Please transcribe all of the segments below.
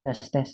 Tes tes.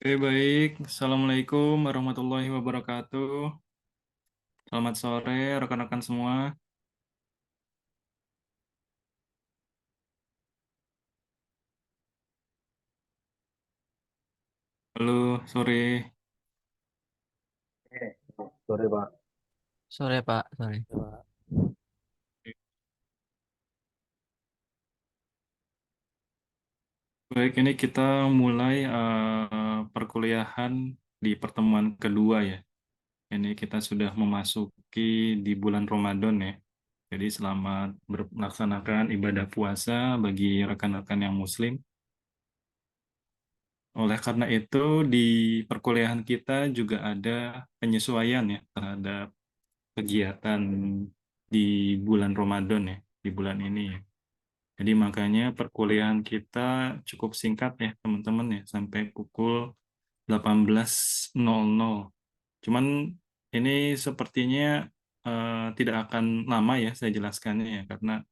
Oke, baik. Assalamualaikum warahmatullahi wabarakatuh. Selamat sore, rekan-rekan semua. Halo, sore. Sore Pak. Sore Pak, sore. Baik, ini kita mulai perkuliahan di pertemuan kedua ya. Ini kita sudah memasuki di bulan Ramadan ya. Jadi selamat melaksanakan ibadah puasa bagi rekan-rekan yang Muslim. Oleh karena itu, di perkuliahan kita juga ada penyesuaian ya terhadap kegiatan di bulan Ramadan ya, di bulan ini ya. Jadi makanya perkuliahan kita cukup singkat ya teman-teman ya, sampai pukul 18.00. Cuman ini sepertinya tidak akan lama ya saya jelaskannya ya, karena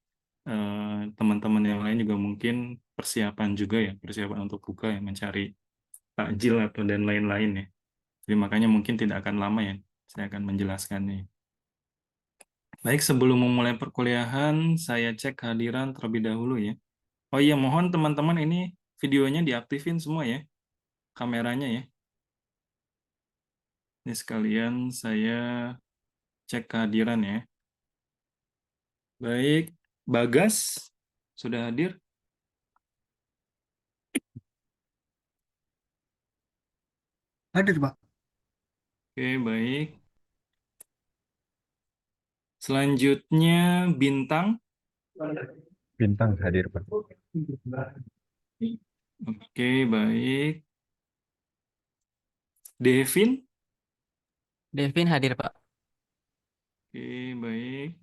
teman-teman yang lain juga mungkin persiapan juga ya, persiapan untuk buka ya, mencari takjil atau dan lain-lain ya. Jadi makanya mungkin tidak akan lama ya, saya akan menjelaskannya. Baik, sebelum memulai perkuliahan, saya cek kehadiran terlebih dahulu ya. Oh iya, mohon teman-teman ini videonya diaktifin semua ya, kameranya ya. Ini sekalian saya cek kehadiran ya. Baik, Bagas sudah hadir? Hadir Pak. Oke, baik. Selanjutnya Bintang. Bintang hadir Pak. Oke, baik. Devin. Devin hadir Pak. Oke, baik.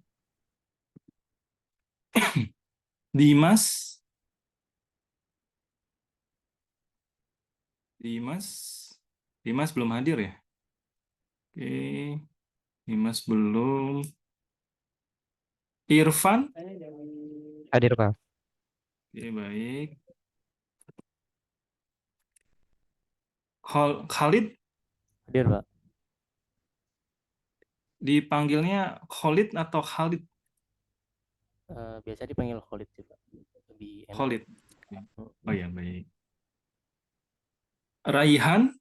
Dimas. Dimas. Dimas belum hadir ya? Oke, Dimas belum. Irfan. Hadir Pak. Oke, baik. Khalid, Hadir Pak. dipanggilnya Khalid atau Khalid? Biasa dipanggil Khalid sih Pak. Lebih enak. Khalid. Oke. Oh ya, baik. Raihan.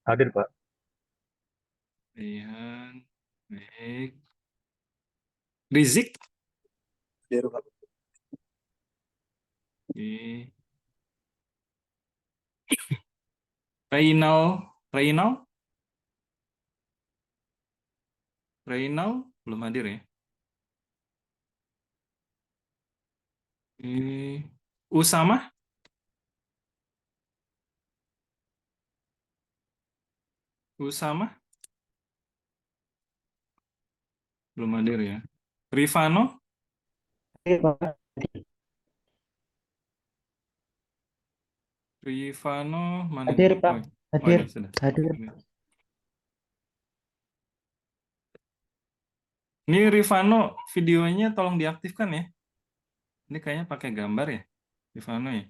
Hadir Pak. Raihan. Baik. Rizik. Hadir Pak. Oke. Reynal. Reynal. Reynal belum hadir ya? Oke. Usama. Usama belum hadir ya? Rifano. Hadir Pak. Rifano mana nih? Hadir Pak. Oh Hadir. ini sudah. Hadir. Ini Rifano videonya tolong diaktifkan ya. Ini kayaknya pakai gambar ya, Rifano ya.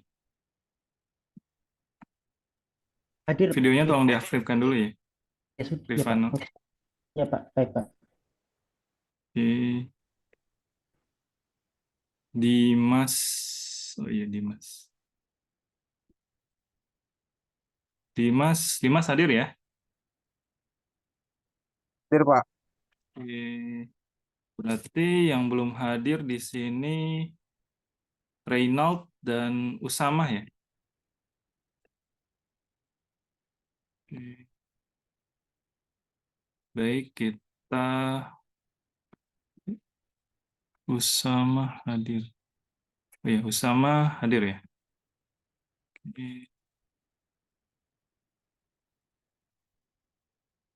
Hadir. Videonya tolong diaktifkan dulu ya, Ya sudah ya Pak. Rifano. Ya Pak. Baik Pak. Oke. Dimas. Oh iya Dimas. Dimas hadir ya. Hadir Pak. Oke. Berarti yang belum hadir di sini Reynald dan Usama ya. Oke. Baik, kita Usama hadir. Oh ya, Usama hadir ya. Oke.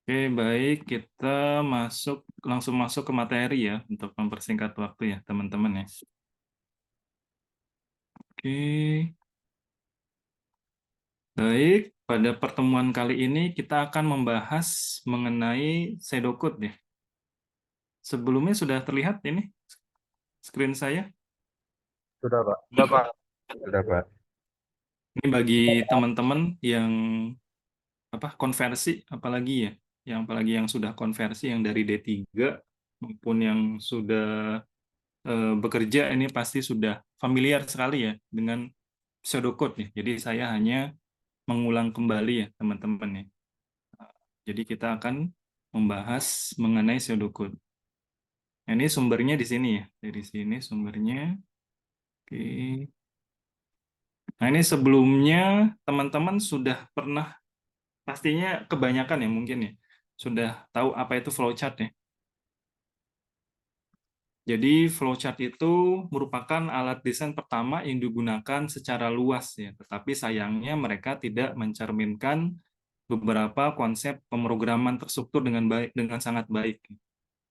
Oke, baik, kita langsung masuk ke materi ya, untuk mempersingkat waktu ya, teman-teman ya. Oke, baik, pada pertemuan kali ini kita akan membahas mengenai Sedokut ya. Sebelumnya sudah terlihat ini screen saya? Sudah Pak. Sudah Pak. Sudah Pak. Ini bagi teman-teman yang konversi, apalagi ya, apalagi yang sudah konversi yang dari D3 maupun yang sudah bekerja, ini pasti sudah familiar sekali ya dengan pseudocode ya. Jadi saya hanya mengulang kembali ya teman-teman ya. Jadi kita akan membahas mengenai pseudocode. Nah, ini sumbernya di sini ya. Dari sini sumbernya. Oke. Nah, ini sebelumnya teman-teman sudah pernah, pastinya kebanyakan ya mungkin ya, sudah tahu apa itu flowchart ya. Jadi flowchart itu merupakan alat desain pertama yang digunakan secara luas ya, tetapi sayangnya mereka tidak mencerminkan beberapa konsep pemrograman terstruktur dengan baik, dengan sangat baik.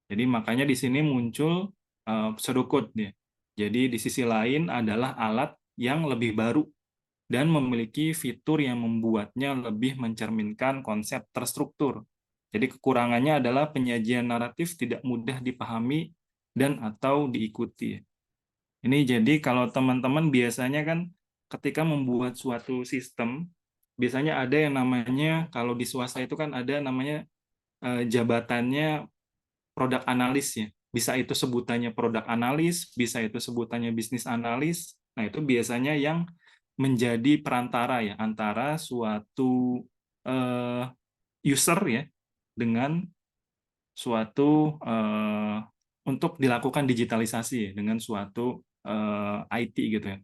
Jadi makanya di sini muncul pseudocode ya. Jadi di sisi lain adalah alat yang lebih baru dan memiliki fitur yang membuatnya lebih mencerminkan konsep terstruktur. Jadi kekurangannya adalah penyajian naratif tidak mudah dipahami dan atau diikuti. Ini jadi kalau teman-teman biasanya kan ketika membuat suatu sistem, biasanya ada yang namanya, kalau di swasta itu kan ada namanya jabatannya produk analis ya. Bisa itu sebutannya produk analis, bisa itu sebutannya bisnis analis. Nah, itu biasanya yang menjadi perantara ya antara suatu uh, user ya dengan suatu untuk dilakukan digitalisasi ya, dengan suatu IT gitu ya.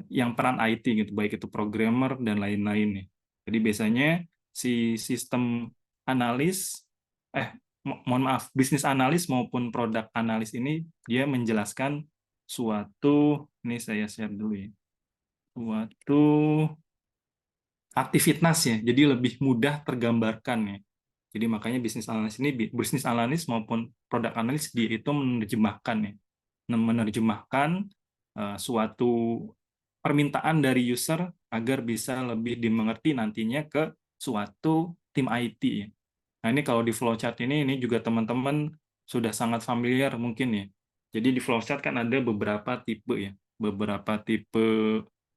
Yang peran IT gitu, baik itu programmer dan lain-lain ya. Jadi biasanya si sistem analis mohon maaf, bisnis analis maupun produk analis ini dia menjelaskan suatu, ini saya share dulu ya, suatu aktivitas ya, jadi lebih mudah tergambarkan ya. Jadi makanya bisnis analis maupun produk analis dia itu menerjemahkan ya, menerjemahkan suatu permintaan dari user agar bisa lebih dimengerti nantinya ke suatu tim IT ya. Nah, ini kalau di flowchart ini juga teman-teman sudah sangat familiar mungkin ya. Jadi di flowchart kan ada beberapa tipe ya, beberapa tipe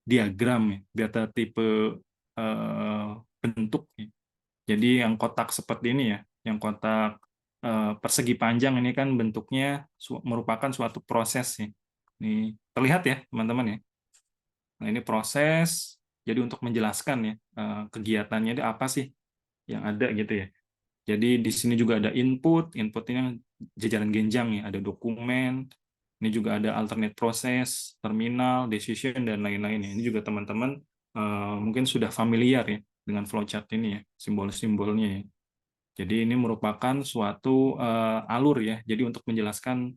diagram ya, data tipe bentuk ya. Jadi yang kotak seperti ini ya, yang kotak persegi panjang ini kan bentuknya merupakan suatu proses ya. Ini terlihat ya teman-teman ya. Nah, ini proses. Jadi untuk menjelaskan ya kegiatannya itu apa sih yang ada gitu ya. Jadi di sini juga ada input ini jajaran genjang ya, ada dokumen, ini juga ada alternate proses, terminal, decision dan lain-lain ya. Ini juga teman-teman mungkin sudah familiar ya dengan flowchart ini ya, simbol-simbolnya ya. Jadi ini merupakan suatu alur ya. Jadi untuk menjelaskan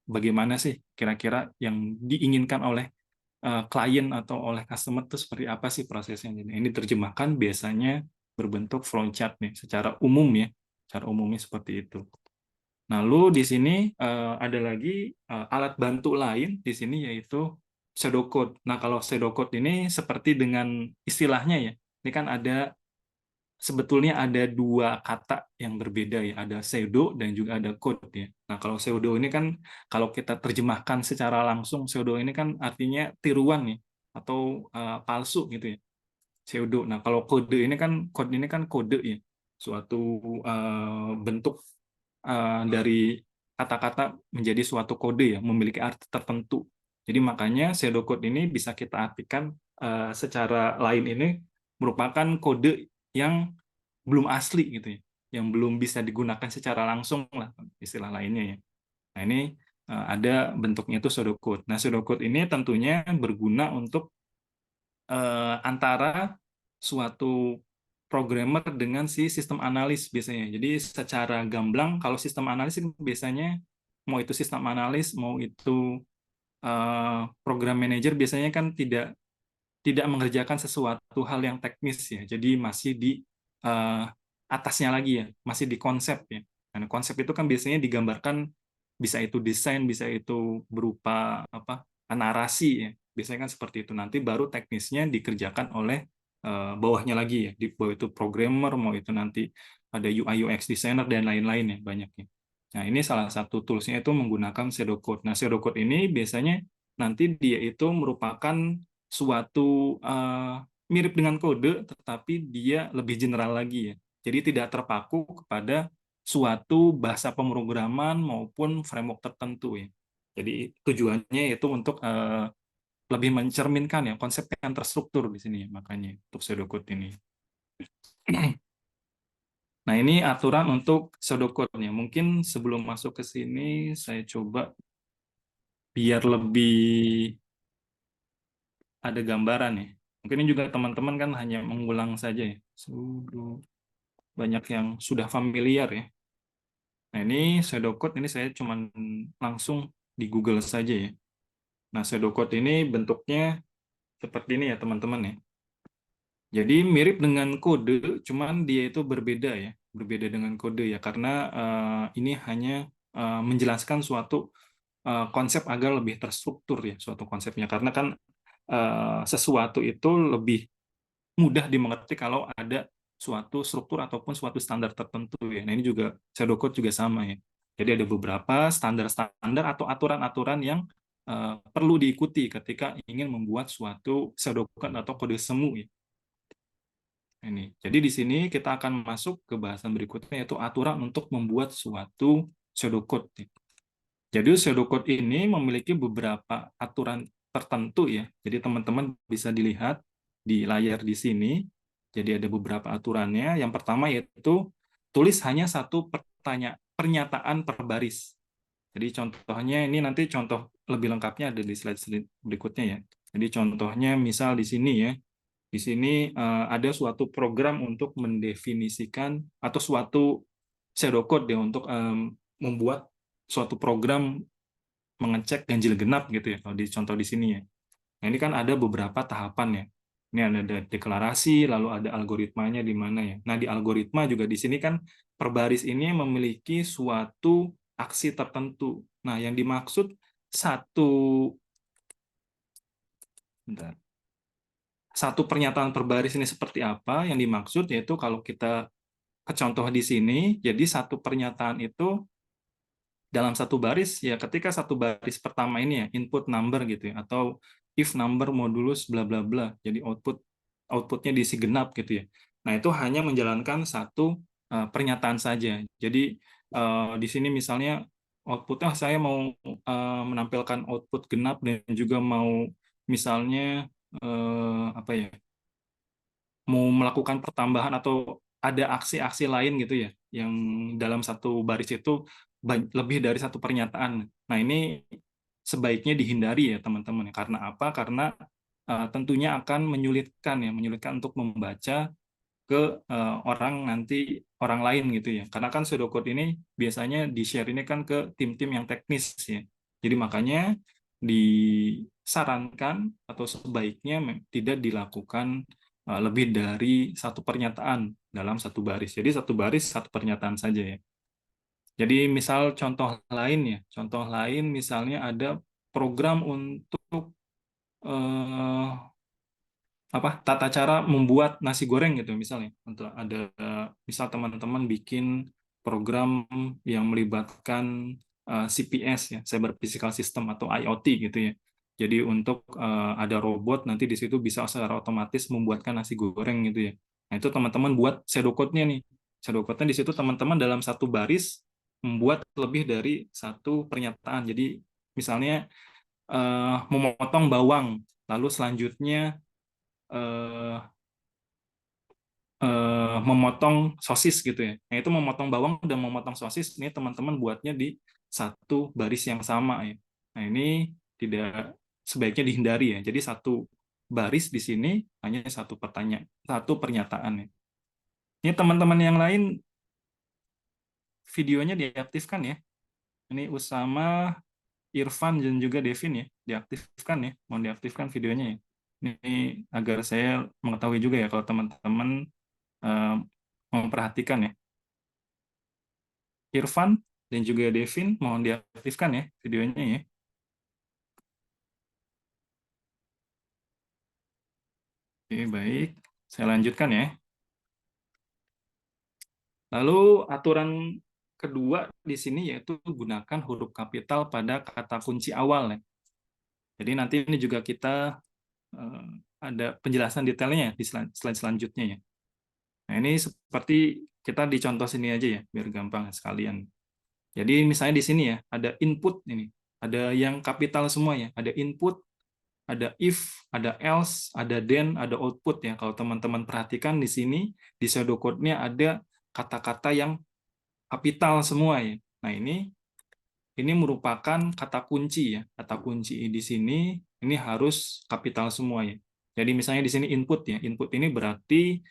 bagaimana sih kira-kira yang diinginkan oleh klien atau oleh customer itu seperti apa sih prosesnya. Jadi ini terjemahkan biasanya berbentuk flowchart nih secara umum ya. Secara umumnya seperti itu. Lalu di sini ada lagi alat bantu lain di sini yaitu pseudocode. Nah, kalau pseudocode ini seperti dengan istilahnya ya. Ini kan sebetulnya ada dua kata yang berbeda ya, ada pseudo dan juga ada code ya. Nah, kalau pseudo ini kan kalau kita terjemahkan secara langsung, pseudo ini kan artinya tiruan ya atau palsu gitu ya. Pseudo. Nah, kalau kode ini kan kode ya, suatu bentuk dari kata-kata menjadi suatu kode ya, memiliki arti tertentu. Jadi makanya pseudocode ini bisa kita artikan secara lain ini merupakan kode yang belum asli gitu ya, yang belum bisa digunakan secara langsung lah istilah lainnya ya. Nah, ini ada bentuknya itu pseudocode. Nah, pseudocode ini tentunya berguna untuk antara suatu programmer dengan si sistem analis biasanya. Jadi secara gamblang kalau sistem analis itu biasanya mau itu sistem analis mau itu program manager biasanya kan tidak mengerjakan sesuatu hal yang teknis ya. Jadi masih di atasnya lagi ya, masih di konsep ya. Dan konsep itu kan biasanya digambarkan bisa itu desain, bisa itu berupa narasi ya. Biasanya kan seperti itu. Nanti baru teknisnya dikerjakan oleh bawahnya lagi ya. Di bawah itu programmer, mau itu nanti ada UI UX designer dan lain-lain ya banyaknya. Nah, ini salah satu toolsnya itu menggunakan pseudocode. Nah, pseudocode ini biasanya nanti dia itu merupakan suatu mirip dengan kode, tetapi dia lebih general lagi ya. Jadi tidak terpaku kepada suatu bahasa pemrograman maupun framework tertentu ya. Jadi tujuannya itu untuk lebih mencerminkan ya konsep yang terstruktur di sini ya, makanya untuk pseudocode ini. Nah, ini aturan untuk pseudocode-nya. Mungkin sebelum masuk ke sini, saya coba biar lebih ada gambaran ya. Mungkin ini juga teman-teman kan hanya mengulang saja ya. Banyak yang sudah familiar ya. Nah, ini pseudocode ini saya cuman langsung di Google saja ya. Nah, pseudocode ini bentuknya seperti ini ya, teman-teman ya. Jadi mirip dengan kode, cuman dia itu berbeda ya, berbeda dengan kode ya, karena ini hanya menjelaskan suatu konsep agar lebih terstruktur ya, suatu konsepnya. Karena kan sesuatu itu lebih mudah dimengerti kalau ada suatu struktur ataupun suatu standar tertentu ya. Nah, ini juga pseudocode juga sama ya. Jadi ada beberapa standar-standar atau aturan-aturan yang perlu diikuti ketika ingin membuat suatu pseudocode atau kode semu ya. Ini. Jadi di sini kita akan masuk ke bahasan berikutnya yaitu aturan untuk membuat suatu pseudocode. Jadi pseudocode ini memiliki beberapa aturan tertentu ya. Jadi teman-teman bisa dilihat di layar di sini. Jadi ada beberapa aturannya. Yang pertama yaitu tulis hanya satu pernyataan per baris. Jadi contohnya ini nanti contoh lebih lengkapnya ada di slide berikutnya ya. Jadi contohnya misal di sini ya. Di sini ada suatu program untuk mendefinisikan atau suatu pseudocode ya untuk membuat suatu program mengecek ganjil genap gitu ya kalau di contoh di sini ya. Nah, ini kan ada beberapa tahapan ya. Ini ada deklarasi, lalu ada algoritmanya di mana ya. Nah, di algoritma juga di sini kan per baris ini memiliki suatu aksi tertentu. Nah, yang dimaksud satu bentar, satu pernyataan per baris ini seperti apa? Yang dimaksud yaitu kalau kita ke contoh di sini, jadi satu pernyataan itu dalam satu baris ya ketika satu baris pertama ini ya input number gitu ya atau if number modulus bla bla bla jadi outputnya diisi genap gitu ya. Nah, itu hanya menjalankan satu pernyataan saja. Jadi di sini misalnya outputnya saya mau menampilkan output genap dan juga mau misalnya apa ya, mau melakukan pertambahan atau ada aksi-aksi lain gitu ya yang dalam satu baris itu lebih dari satu pernyataan. Nah, ini sebaiknya dihindari ya teman-teman. Karena apa? Karena tentunya akan menyulitkan untuk membaca ke orang lain gitu ya. Karena kan pseudocode ini biasanya di-share ini kan ke tim-tim yang teknis ya. Jadi makanya disarankan atau sebaiknya tidak dilakukan lebih dari satu pernyataan dalam satu baris. Jadi satu baris satu pernyataan saja ya. Jadi misal contoh lain ya, contoh lain misalnya ada program untuk eh, apa tata cara membuat nasi goreng gitu misalnya. Untuk ada misal teman-teman bikin program yang melibatkan CPS ya, Cyber Physical System atau IoT gitu ya. Jadi untuk ada robot nanti di situ bisa secara otomatis membuatkan nasi goreng gitu ya. Nah, itu teman-teman buat pseudocode-nya nih. Pseudocode-nya di situ teman-teman dalam satu baris membuat lebih dari satu pernyataan. Jadi misalnya memotong bawang, lalu selanjutnya eh, memotong sosis gitu ya. Nah, itu memotong bawang dan memotong sosis ini teman-teman buatnya di satu baris yang sama ya. Nah, ini tidak sebaiknya dihindari ya. Jadi satu baris di sini hanya satu pernyataan ya. Ini teman-teman yang lain videonya diaktifkan ya. Ini Usama, Irfan dan juga Devin ya, diaktifkan ya. Mohon diaktifkan videonya ya. Ini agar saya mengetahui juga ya kalau teman-teman eh, memperhatikan ya. Irfan dan juga Devin mohon diaktifkan ya videonya ya. Oke, baik. Saya lanjutkan ya. Lalu aturan kedua di sini yaitu gunakan huruf kapital pada kata kunci awal ya. Jadi nanti ini juga kita ada penjelasan detailnya di slide selanjutnya ya. Nah, ini seperti kita di contoh sini aja ya, biar gampang sekalian. Jadi misalnya di sini ya, ada input ini. Ada yang kapital semua ya. Ada input, ada if, ada else, ada then, ada output ya. Kalau teman-teman perhatikan di sini, di pseudocode-nya ada kata-kata yang kapital semua ya. Nah, ini merupakan kata kunci ya. Kata kunci di sini ini harus kapital semua ya. Jadi misalnya di sini input ya. Input ini berarti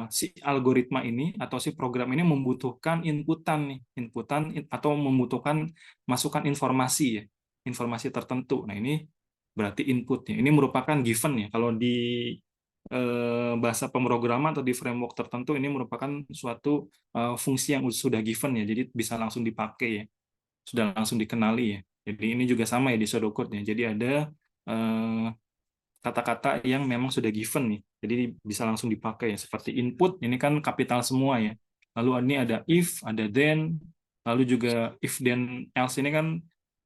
si algoritma ini atau si program ini membutuhkan inputan nih, atau membutuhkan masukan informasi ya, informasi tertentu. Nah, ini berarti inputnya. Ini merupakan given ya. Kalau di bahasa pemrograman atau di framework tertentu ini merupakan suatu fungsi yang sudah given ya. Jadi bisa langsung dipakai ya, sudah langsung dikenali ya. Jadi ini juga sama ya di pseudocode-nya. Jadi ada kata-kata yang memang sudah given nih. Jadi bisa langsung dipakai ya. Seperti input, ini kan kapital semua ya. Lalu ini ada if, ada then, lalu juga if then else ini kan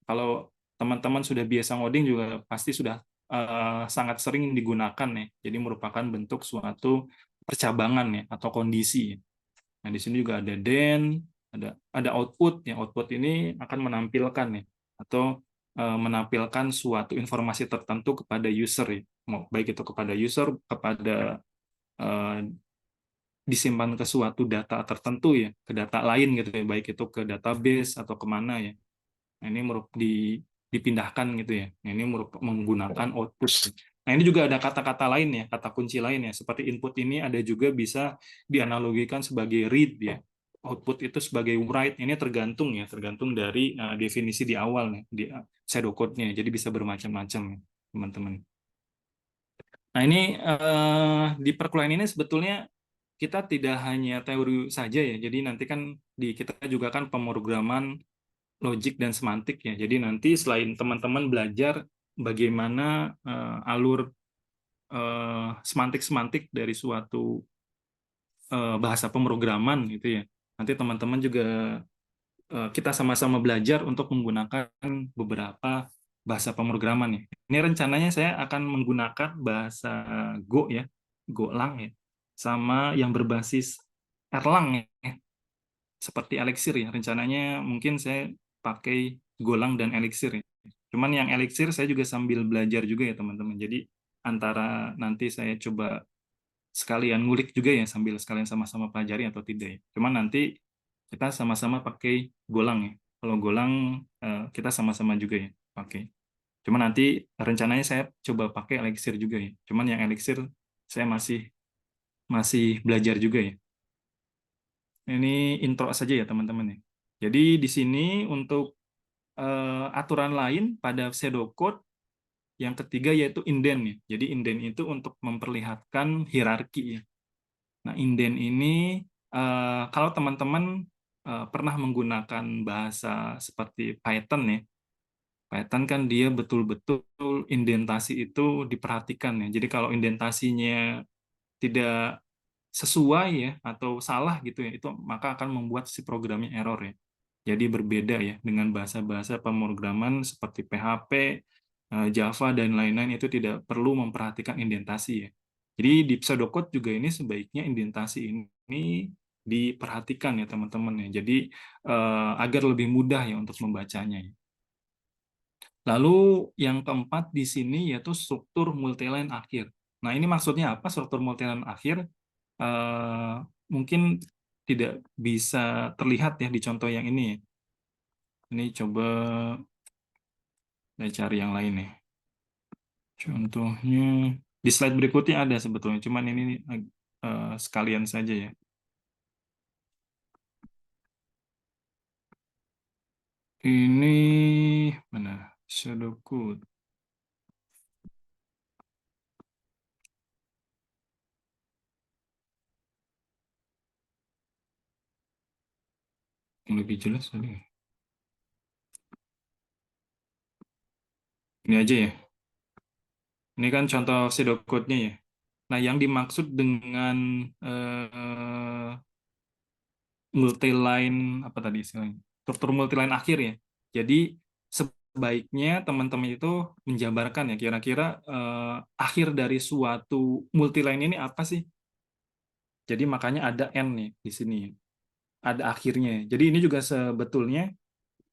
kalau teman-teman sudah biasa ngoding juga pasti sudah sangat sering digunakan ya. Jadi merupakan bentuk suatu percabangan ya atau kondisi. Nah, di sini juga ada then, ada output ya. Output ini akan menampilkan ya atau menampilkan suatu informasi tertentu kepada user ya. Baik itu kepada user, kepada eh, disimpan ke suatu data tertentu ya, ke data lain gitu ya, baik itu ke database atau kemana ya. Nah, ini dipindahkan gitu ya. Nah, ini menggunakan output. Nah, ini juga ada kata-kata lain ya, kata kunci lain ya. Seperti input ini ada juga bisa dianalogikan sebagai read ya. Output itu sebagai write. Ini tergantung ya, tergantung dari definisi di awal nih, di pseudocode-nya. Jadi bisa bermacam-macam ya, teman-teman. Nah, ini di perkuliahan ini sebetulnya kita tidak hanya teori saja ya. Jadi nanti kan di kita juga kan pemrograman logik dan semantik ya. Jadi nanti selain teman-teman belajar bagaimana alur semantik-semantik dari suatu bahasa pemrograman gitu ya. Nanti teman-teman juga kita sama-sama belajar untuk menggunakan beberapa bahasa pemrograman ya. Ini rencananya saya akan menggunakan bahasa Go ya, Golang ya, sama yang berbasis Erlang ya, seperti Elixir ya. Rencananya mungkin saya pakai Golang dan Elixir ya. Cuman yang Elixir saya juga sambil belajar juga ya teman-teman. Jadi antara nanti saya coba sekalian ngulik juga ya sambil sekalian sama-sama pelajari atau tidak ya. Cuman nanti kita sama-sama pakai Golang ya. Kalau Golang kita sama-sama juga ya pakai. Cuman nanti rencananya saya coba pakai Elixir juga ya. Cuman yang Elixir saya masih masih belajar juga ya. Ini intro saja ya teman-teman ya. Jadi di sini untuk aturan lain pada pseudocode yang ketiga yaitu indent ya. Jadi indent itu untuk memperlihatkan hierarki ya. Nah, indent ini kalau teman-teman pernah menggunakan bahasa seperti Python ya. Python kan dia betul-betul indentasi itu diperhatikan ya. Jadi kalau indentasinya tidak sesuai ya atau salah gitu ya, itu maka akan membuat si programnya error ya. Jadi berbeda ya dengan bahasa-bahasa pemrograman seperti PHP, Java dan lain-lain itu tidak perlu memperhatikan indentasi ya. Jadi di pseudocode juga ini sebaiknya indentasi ini diperhatikan ya teman-teman ya. Jadi agar lebih mudah ya untuk membacanya ya. Lalu yang keempat di sini yaitu struktur multiline akhir. Nah, ini maksudnya apa struktur multiline akhir? Mungkin tidak bisa terlihat ya di contoh yang ini ya. Ini coba saya cari yang lain nih. Contohnya di slide berikutnya ada sebetulnya, cuman ini sekalian saja ya. Ini mana? Shadow code. Yang lebih jelas tadi. Ini aja ya. Ini kan contoh pseudocode-nya ya. Nah, yang dimaksud dengan multiline apa tadi istilahnya? Struktur multiline akhir ya. Jadi sebaiknya teman-teman itu menjabarkan ya kira-kira akhir dari suatu multiline ini apa sih? Jadi makanya ada N nih di sini, ada akhirnya. Jadi ini juga sebetulnya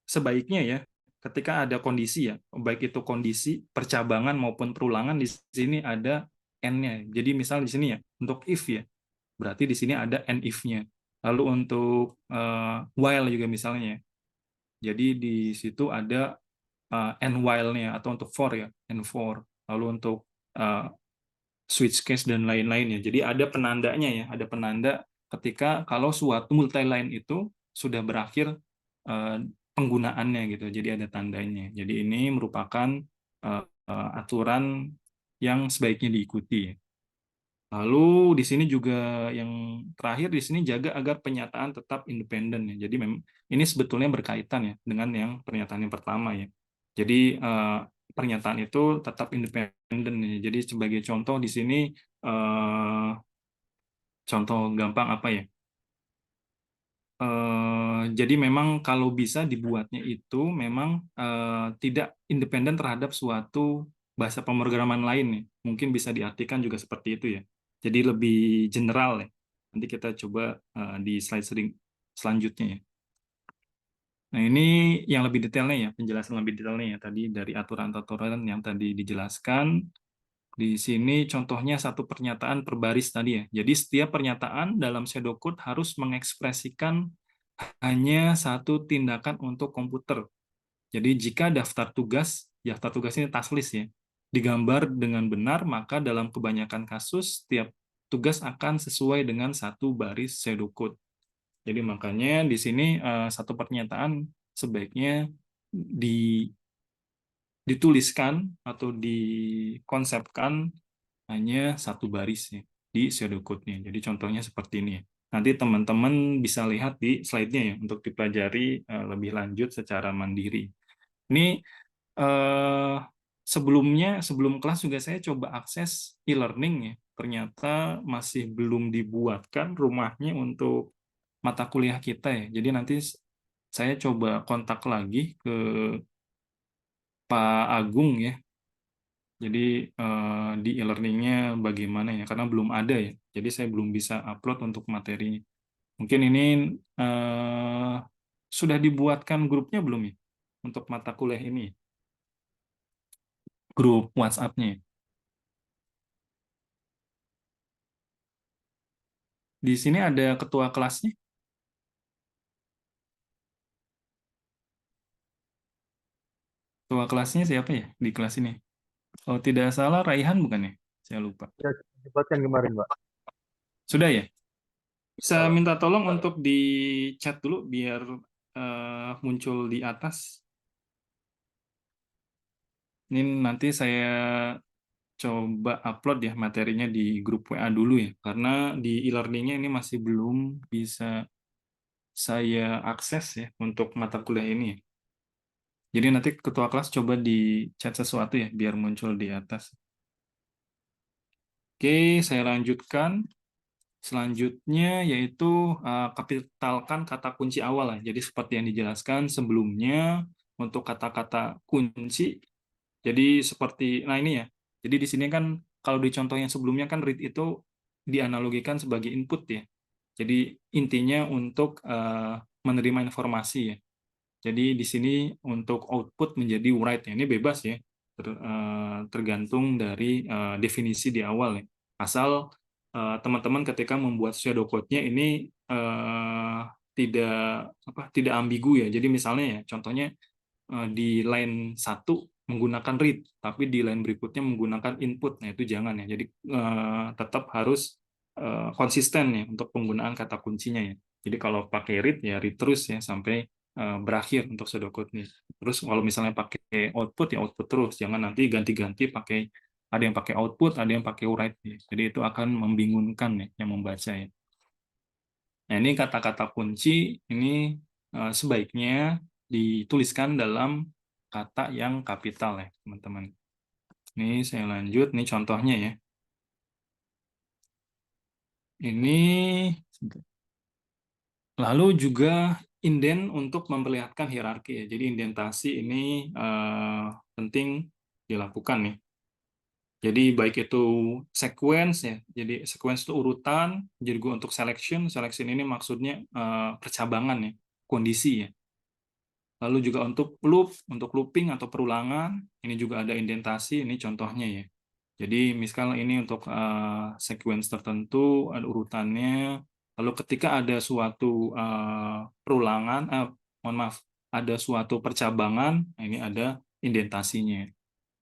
sebaiknya ya ketika ada kondisi ya, baik itu kondisi percabangan maupun perulangan di sini ada N-nya. Jadi misal di sini ya untuk if ya, berarti di sini ada N if-nya. Lalu untuk while juga misalnya. Jadi di situ ada N while-nya atau untuk for ya, N for. Lalu untuk uh, switch case dan lain-lainnya. Jadi ada penandanya ya, ada penanda ketika kalau suatu multi-line itu sudah berakhir eh, penggunaannya gitu. Jadi ada tandanya. Jadi ini merupakan aturan yang sebaiknya diikuti. Lalu di sini juga yang terakhir di sini jaga agar penyataan tetap independen ya. Jadi memang ini sebetulnya berkaitan ya dengan yang pernyataan yang pertama ya. Jadi pernyataan itu tetap independen ya. Jadi sebagai contoh di sini contoh gampang apa ya? Jadi memang kalau bisa dibuatnya itu memang tidak independen terhadap suatu bahasa pemrograman lain nih. Mungkin bisa diartikan juga seperti itu ya. Jadi lebih general ya. Nanti kita coba di slide selanjutnya ya. Nah ini yang lebih detailnya ya, penjelasan lebih detailnya ya tadi dari aturan-aturan yang tadi dijelaskan. Di sini contohnya satu pernyataan per baris tadi ya. Jadi setiap pernyataan dalam pseudocode harus mengekspresikan hanya satu tindakan untuk komputer. Jadi jika daftar tugas ini task list ya, digambar dengan benar, maka dalam kebanyakan kasus setiap tugas akan sesuai dengan satu baris pseudocode. Jadi makanya di sini satu pernyataan sebaiknya dituliskan atau dikonsepkan hanya satu baris ya, di pseudocode-nya. Jadi contohnya seperti ini ya. Nanti teman-teman bisa lihat di slide-nya ya untuk dipelajari lebih lanjut secara mandiri. Ini sebelum kelas juga saya coba akses e-learning ya. Ternyata masih belum dibuatkan rumahnya untuk mata kuliah kita ya. Jadi nanti saya coba kontak lagi ke Pak Agung ya. Jadi di e-learningnya bagaimana ya? Karena belum ada ya. Jadi saya belum bisa upload untuk materinya. Mungkin ini sudah dibuatkan grupnya belum ya? Untuk mata kuliah ini, grup WhatsApp-nya. Di sini ada ketua kelasnya. Ketua kelasnya siapa ya di kelas ini? Oh tidak salah Raihan bukan ya? Saya lupa. Ya, dibuatkan kemarin, Pak. Sudah ya? Bisa Pak. minta tolong untuk di chat dulu biar muncul di atas. Ini nanti saya coba upload ya materinya di grup WA dulu ya, karena di e-learningnya ini masih belum bisa saya akses ya untuk mata kuliah ini ya. Jadi nanti ketua kelas coba di chat sesuatu ya, biar muncul di atas. Oke, saya lanjutkan. Selanjutnya yaitu kapitalkan kata kunci awal ya. Jadi seperti yang dijelaskan sebelumnya untuk kata-kata kunci. Jadi seperti nah ini ya. Jadi di sini kan kalau di contoh yang sebelumnya kan read itu dianalogikan sebagai input ya. Jadi intinya untuk menerima informasi ya. Jadi di sini untuk output menjadi write ya. Ini bebas ya. Tergantung dari definisi di awal ya. Asal teman-teman ketika membuat pseudocode-nya ini tidak ambigu ya. Jadi misalnya ya contohnya di line satu menggunakan read, tapi di line berikutnya menggunakan input. Nah, itu jangan ya. Jadi tetap harus konsisten ya untuk penggunaan kata kuncinya ya. Jadi kalau pakai read ya read terus ya sampai berakhir untuk pseudocode nih. Terus kalau misalnya pakai output ya output terus, jangan nanti ganti-ganti pakai ada yang pakai output, ada yang pakai write. Ya. Jadi itu akan membingungkan ya yang membaca ya. Nah, ini kata-kata kunci ini sebaiknya dituliskan dalam kata yang kapital ya, teman-teman. Ini saya lanjut, ini contohnya ya. Ini lalu juga inden untuk memperlihatkan hierarki ya. Jadi indentasi ini penting dilakukan nih. Jadi baik itu sequence ya. Jadi sequence itu urutan. Jadi gue untuk selection ini maksudnya percabangan ya, kondisi ya. Lalu juga untuk loop, untuk looping atau perulangan, ini juga ada indentasi, ini contohnya ya. Jadi misal ini untuk sequence tertentu, ada urutannya, lalu ketika ada suatu perulangan, mohon maaf, ada suatu percabangan, nah ini ada indentasinya.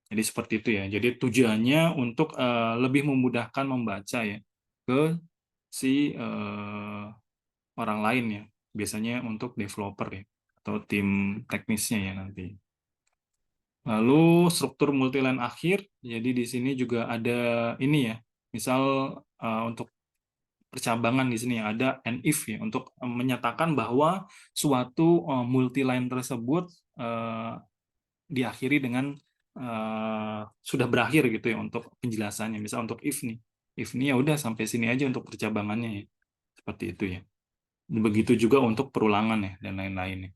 Jadi seperti itu ya. Jadi tujuannya untuk lebih memudahkan membaca ya ke si orang lain ya. Biasanya untuk developer ya atau tim teknisnya ya nanti. Lalu struktur multiline akhir, jadi di sini juga ada ini ya, misal untuk percabangan di sini ada and if ya, untuk menyatakan bahwa suatu multiline tersebut diakhiri dengan sudah berakhir gitu ya untuk penjelasannya. Misal untuk if nih ya udah sampai sini aja untuk percabangannya ya, seperti itu ya. Begitu juga untuk perulangan ya dan lain-lain ya.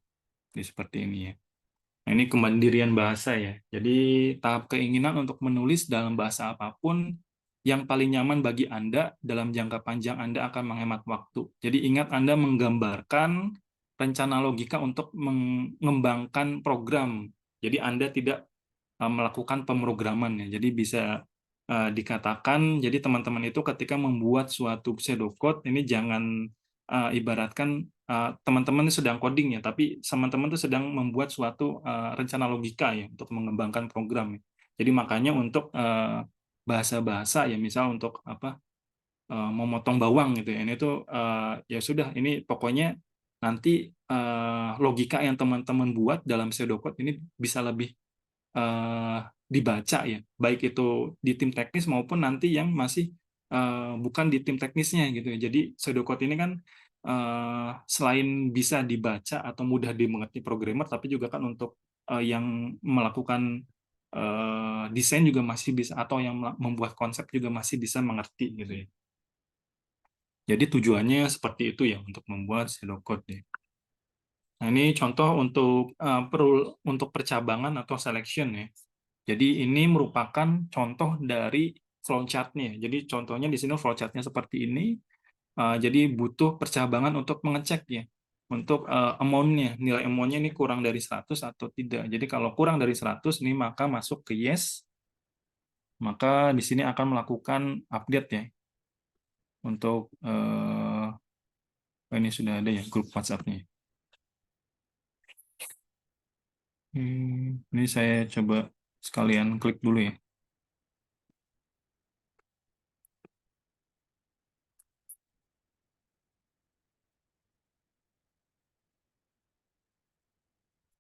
Jadi seperti ini ya. Nah, ini kemandirian bahasa ya. Jadi tahap keinginan untuk menulis dalam bahasa apapun yang paling nyaman bagi Anda dalam jangka panjang Anda akan menghemat waktu. Jadi ingat Anda menggambarkan rencana logika untuk mengembangkan program. Jadi Anda tidak melakukan pemrograman ya. Jadi bisa dikatakan jadi teman-teman itu ketika membuat suatu pseudocode ini jangan ibaratkan teman-teman sedang coding ya, tapi teman-teman itu sedang membuat suatu rencana logika ya untuk mengembangkan program. Ya. Jadi makanya untuk bahasa-bahasa ya, misal untuk apa memotong bawang gitu ya, ini tuh ya sudah ini pokoknya nanti logika yang teman-teman buat dalam pseudocode ini bisa lebih dibaca ya, baik itu di tim teknis maupun nanti yang masih bukan di tim teknisnya gitu ya. Jadi pseudocode ini kan selain bisa dibaca atau mudah dimengerti programmer, tapi juga kan untuk yang melakukan desain juga masih bisa, atau yang membuat konsep juga masih bisa mengerti gitu ya. Jadi tujuannya seperti itu ya untuk membuat pseudocode ya. Nah, ini contoh untuk untuk percabangan atau selection ya. Jadi ini merupakan contoh dari flowchart-nya. Jadi contohnya di sini flowchart-nya seperti ini. Jadi butuh percabangan untuk mengecek ya. Untuk amount-nya, nilai amount-nya ini kurang dari 100 atau tidak. Jadi kalau kurang dari 100 ini maka masuk ke yes. Maka di sini akan melakukan update ya. Untuk ini sudah ada ya grup WhatsApp-nya. Ini saya coba sekalian klik dulu ya.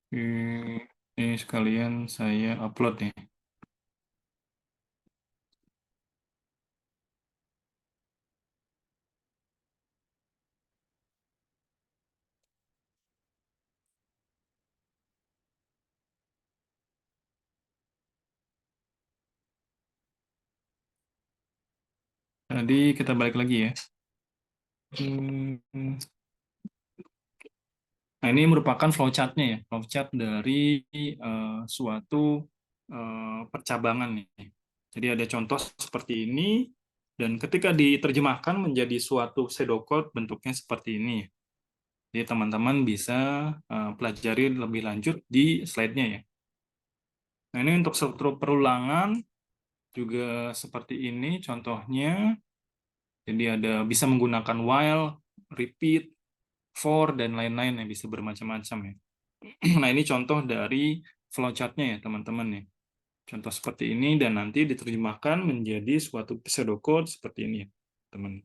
Ini sekalian saya upload ya. Tadi kita balik lagi ya. Nah, ini merupakan flowchart-nya ya, flowchart dari suatu percabangan nih. Jadi ada contoh seperti ini, dan ketika diterjemahkan menjadi suatu pseudocode bentuknya seperti ini. Jadi teman-teman bisa pelajari lebih lanjut di slide-nya ya. Nah, ini untuk struktur perulangan juga seperti ini contohnya. Jadi ada bisa menggunakan while, repeat, for, dan lain-lain yang bisa bermacam-macam ya. Nah, ini contoh dari flowchart-nya ya, teman-teman ya. Contoh seperti ini dan nanti diterjemahkan menjadi suatu pseudocode seperti ini ya, teman.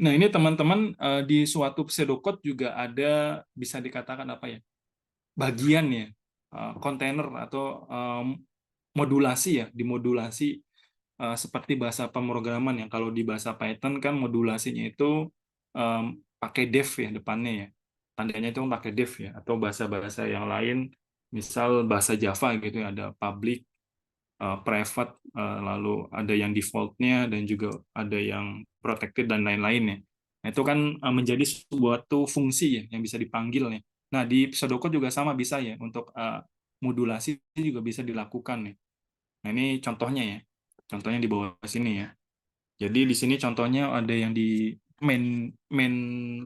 Nah, ini teman-teman di suatu pseudocode juga ada bisa dikatakan apa ya? Bagian ya, kontainer atau modulasi ya, dimodulasi seperti bahasa pemrograman ya. Kalau di bahasa Python kan modulasinya itu pakai def ya depannya ya. Tandanya itu pakai def ya, atau bahasa-bahasa yang lain misal bahasa Java gitu ya, ada public, private, lalu ada yang default-nya dan juga ada yang protected dan lain-lain ya. Nah, itu kan menjadi suatu fungsi ya yang bisa dipanggil ya. Nah, di pseudocode juga sama bisa ya untuk modulasi juga bisa dilakukan ya. Nah, ini contohnya ya. Contohnya di bawah sini ya. Jadi di sini contohnya ada yang di main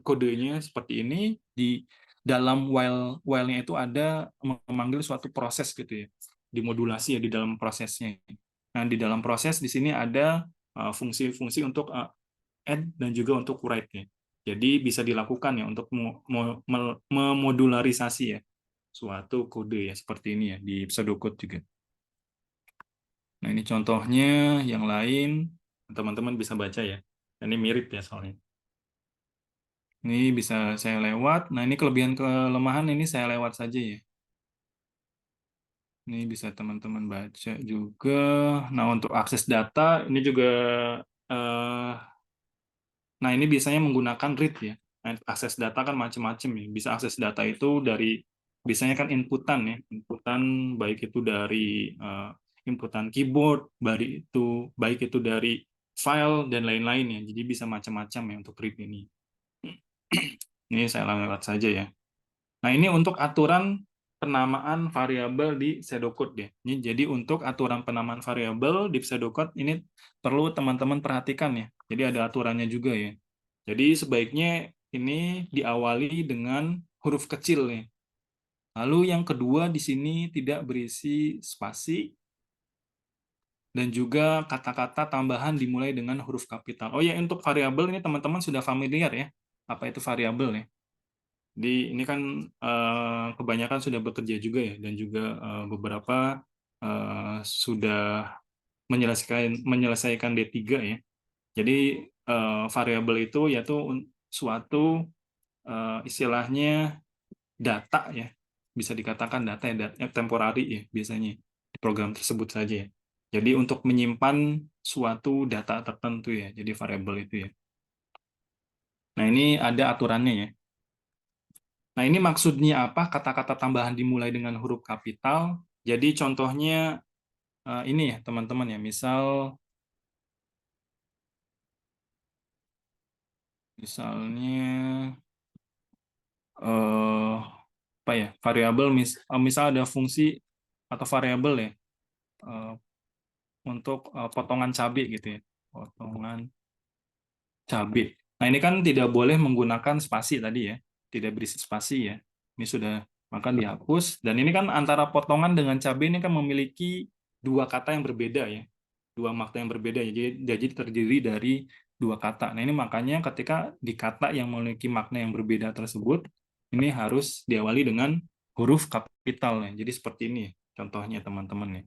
kodenya seperti ini, di dalam while-nya itu ada memanggil suatu proses gitu ya. Dimodulasi ya di dalam prosesnya. Nah, di dalam proses di sini ada fungsi-fungsi untuk add dan juga untuk write ya. Jadi bisa dilakukan ya untuk memodularisasi ya suatu kode ya seperti ini ya di pseudocode juga. Nah, ini contohnya yang lain, teman-teman bisa baca ya. Ini mirip ya soalnya. Ini bisa saya lewat. Nah, ini kelebihan kelemahan ini saya lewat saja ya. Ini bisa teman-teman baca juga. Nah, untuk akses data ini juga eh, nah ini biasanya menggunakan read ya. Nah, akses data kan macam-macam ya. Bisa akses data itu dari biasanya kan inputan ya. Inputan baik itu dari inputan keyboard, baik itu dari file dan lain-lain ya. Jadi bisa macam-macam ya untuk read ini. Ini saya lewat saja ya. Nah, ini untuk aturan penamaan variabel di pseudocode ya. Ini jadi untuk aturan penamaan variabel di pseudocode ini perlu teman-teman perhatikan ya. Jadi ada aturannya juga ya. Jadi sebaiknya ini diawali dengan huruf kecil ya. Lalu yang kedua di sini tidak berisi spasi dan juga kata-kata tambahan dimulai dengan huruf kapital. Oh ya, untuk variabel ini teman-teman sudah familiar ya. Apa itu variabel ya? Ini kan kebanyakan sudah bekerja juga ya dan juga beberapa sudah menyelesaikan D3 ya. Jadi variabel itu yaitu suatu istilahnya data ya. Bisa dikatakan data ya, temporary ya biasanya di program tersebut saja ya. Jadi untuk menyimpan suatu data tertentu ya. Jadi variabel itu ya. Nah, ini ada aturannya ya. Nah, ini maksudnya apa? Kata-kata tambahan dimulai dengan huruf kapital. Jadi contohnya ini ya, teman-teman ya. Misalnya apa ya? Variabel misal ada fungsi atau variabel ya eh, untuk potongan cabai gitu ya. Potongan cabai. Nah, ini kan tidak boleh menggunakan spasi tadi ya. Tidak berisi spasi ya. Ini sudah maka dihapus. Dan ini kan antara potongan dengan cabai ini kan memiliki dua kata yang berbeda ya. Dua makna yang berbeda. Jadi terdiri dari dua kata. Nah, ini makanya ketika di kata yang memiliki makna yang berbeda tersebut, ini harus diawali dengan huruf kapital ya. Jadi seperti ini ya, contohnya teman-teman ya.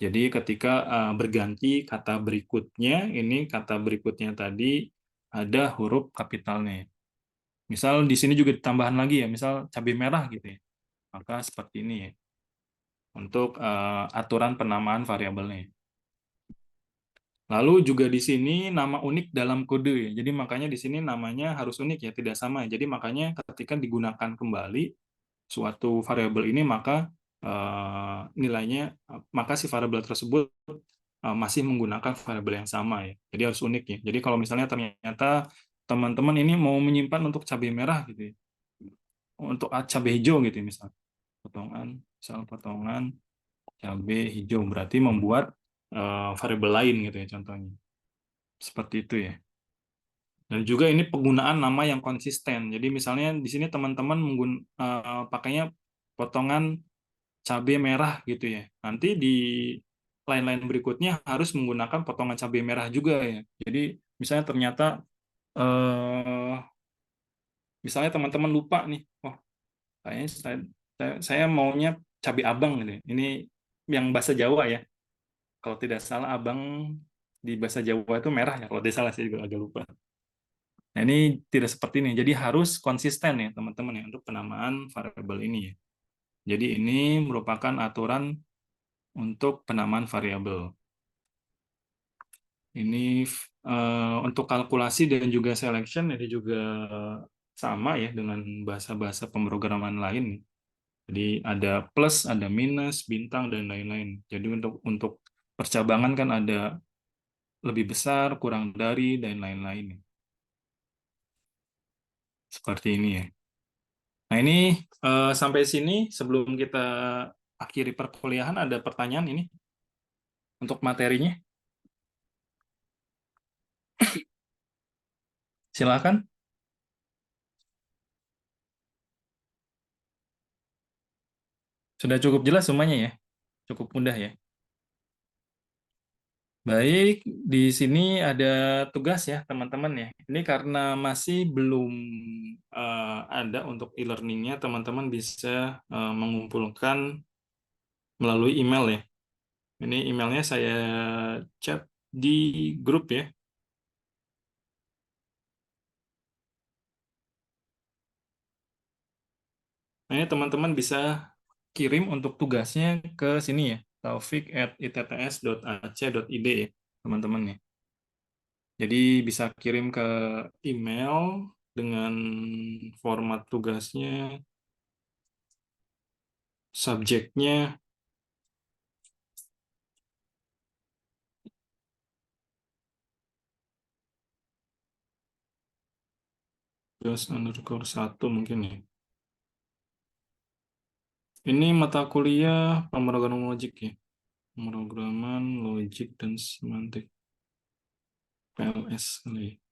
Jadi ketika berganti kata berikutnya, ini kata berikutnya tadi ada huruf kapitalnya. Misal di sini juga ditambahan lagi ya, misal cabai merah gitu ya. Maka seperti ini ya untuk aturan penamaan variabelnya. Lalu juga di sini nama unik dalam kode ya. Jadi makanya di sini namanya harus unik ya, tidak sama. Jadi makanya ketika digunakan kembali suatu variabel ini maka nilainya maka si variabel tersebut masih menggunakan variabel yang sama ya. Jadi harus unik ya. Jadi kalau misalnya ternyata teman-teman ini mau menyimpan untuk cabai merah gitu ya. Untuk cabai hijau gitu ya, misal potongan cabai hijau berarti membuat variabel lain gitu ya contohnya. Seperti itu ya. Dan juga ini penggunaan nama yang konsisten. Jadi misalnya di sini teman-teman pakainya potongan cabai merah gitu ya. Nanti di line-line berikutnya harus menggunakan potongan cabai merah juga ya. Jadi misalnya ternyata eh, misalnya teman-teman lupa nih, oh kayaknya saya maunya cabai abang gitu ya. Ini yang bahasa Jawa ya. Kalau tidak salah abang di bahasa Jawa itu merah ya. Kalau tidak salah saya juga agak lupa. Nah, ini tidak seperti ini. Jadi harus konsisten ya teman-teman ya untuk penamaan variabel ini ya. Jadi ini merupakan aturan untuk penamaan variabel. Ini untuk kalkulasi dan juga selection ini juga sama ya dengan bahasa-bahasa pemrograman lain. Jadi ada plus, ada minus, bintang dan lain-lain. Jadi untuk percabangan kan ada lebih besar, kurang dari dan lain-lain. Seperti ini ya. Nah ini sampai sini sebelum kita akhiri perkuliahan ada pertanyaan ini untuk materinya. Silakan. Sudah cukup jelas semuanya ya? Cukup mudah ya? Baik, di sini ada tugas ya teman-teman ya. Ini karena masih belum ada untuk e-learningnya, teman-teman bisa mengumpulkan melalui email ya. Ini emailnya saya chat di grup ya. Nah, ini teman-teman bisa kirim untuk tugasnya ke sini ya, taufik@itts.ac.id ya, teman-teman ya. Jadi bisa kirim ke email dengan format tugasnya, subjeknya, _1 mungkin ya. Ini mata kuliah pemrograman logik ya. Pemrograman logik dan semantik. PLS kali ya.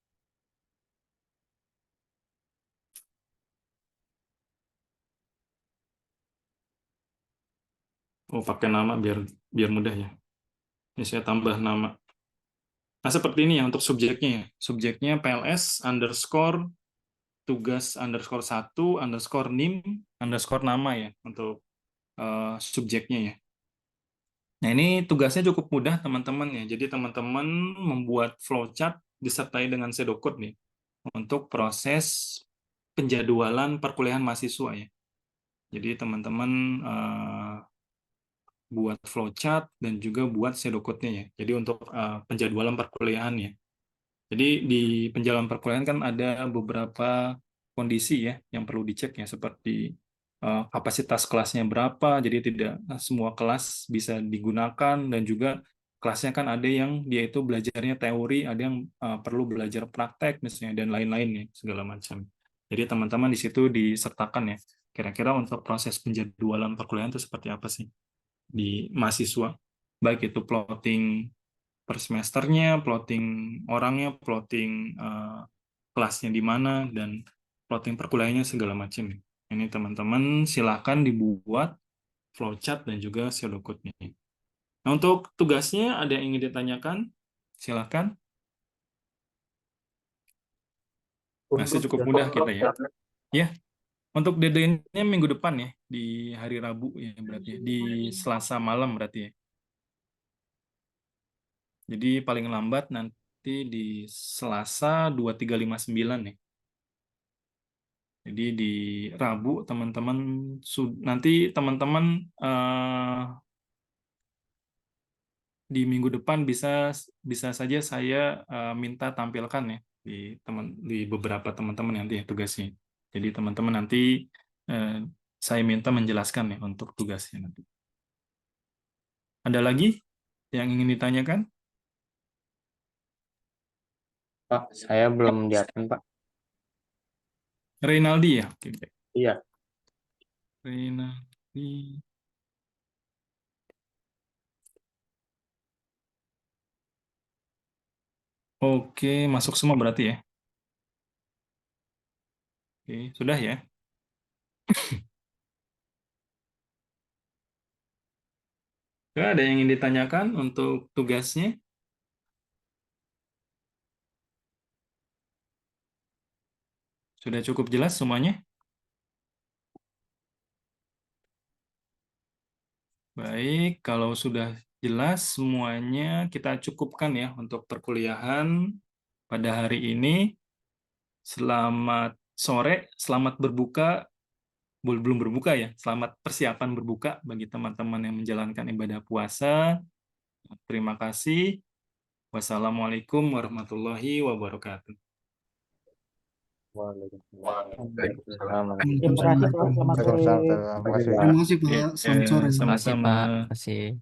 Oh, pakai nama biar mudah ya. Ini saya tambah nama. Nah, seperti ini ya untuk subjeknya ya. Subjeknya PLS underscore tugas underscore 1 underscore nim underscore nama ya untuk subjeknya ya. Nah, ini tugasnya cukup mudah teman-teman ya. Jadi teman-teman membuat flowchart disertai dengan sedokut nih untuk proses penjadwalan perkuliahan mahasiswa ya. Jadi teman-teman buat flowchart dan juga buat sedokutnya ya. Jadi untuk penjadwalan perkuliahan ya. Jadi di penjadwalan perkuliahan kan ada beberapa kondisi ya yang perlu dicek ya, seperti kapasitas kelasnya berapa, jadi tidak semua kelas bisa digunakan, dan juga kelasnya kan ada yang dia itu belajarnya teori, ada yang perlu belajar praktek misalnya, dan lain-lain ya, segala macam. Jadi teman-teman di situ disertakan ya, kira-kira untuk proses penjadwalan perkuliahan itu seperti apa sih di mahasiswa, baik itu plotting per semesternya, plotting orangnya, plotting kelasnya di mana, dan plotting perkuliahannya segala macam. Ini teman-teman silakan dibuat flowchart dan juga pseudocode-nya. Nah, untuk tugasnya ada yang ingin ditanyakan? Silakan. Masih Untuk cukup mudah kita ya. Ya, untuk deadline-nya minggu depan ya, di hari Rabu ya berarti ya, di Selasa malam berarti ya. Jadi paling lambat nanti di Selasa 2359 ya. Jadi di Rabu teman-teman nanti teman-teman di minggu depan bisa bisa saja saya minta tampilkan ya di beberapa teman-teman nanti ya tugasnya. Jadi teman-teman nanti saya minta menjelaskan ya untuk tugasnya nanti. Ada lagi yang ingin ditanyakan? Pak, saya belum diadmin, Pak. Reynaldi ya? Oke. Iya. Reynaldi. Oke, masuk semua berarti ya? Oke, sudah ya? Ada yang ingin ditanyakan untuk tugasnya? Sudah cukup jelas semuanya? Baik, kalau sudah jelas semuanya, kita cukupkan ya untuk perkuliahan pada hari ini. Selamat sore, selamat berbuka, belum berbuka ya, selamat persiapan berbuka bagi teman-teman yang menjalankan ibadah puasa. Terima kasih. Wassalamualaikum warahmatullahi wabarakatuh. Waalaikumsalam. Terima kasih Pak. Selamat sore. Terima kasih Pak. Selamat sore. Sama-sama. Terima kasih, Pak. Terima kasih.